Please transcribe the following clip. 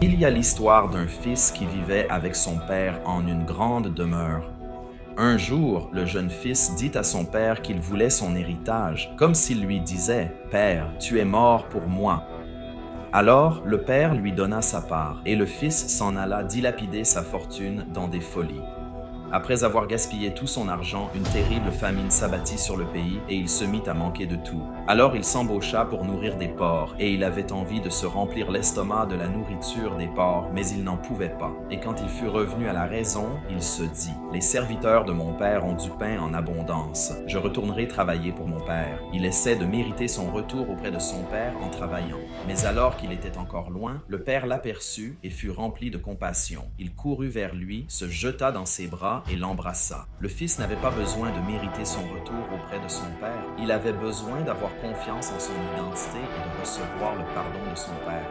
Il y a l'histoire d'un fils qui vivait avec son père en une grande demeure. Un jour, le jeune fils dit à son père qu'il voulait son héritage, comme s'il lui disait « Père, tu es mort pour moi ». Alors le père lui donna sa part, et le fils s'en alla dilapider sa fortune dans des folies. Après avoir gaspillé tout son argent, une terrible famine s'abattit sur le pays et il se mit à manquer de tout. Alors il s'embaucha pour nourrir des porcs et il avait envie de se remplir l'estomac de la nourriture des porcs, mais il n'en pouvait pas. Et quand il fut revenu à la raison, il se dit « Les serviteurs de mon père ont du pain en abondance. Je retournerai travailler pour mon père. » Il essaie de mériter son retour auprès de son père en travaillant. Mais alors qu'il était encore loin, le père l'aperçut et fut rempli de compassion. Il courut vers lui, se jeta dans ses bras et l'embrassa. Le fils n'avait pas besoin de mériter son retour auprès de son père. Il avait besoin d'avoir confiance en son identité et de recevoir le pardon de son père.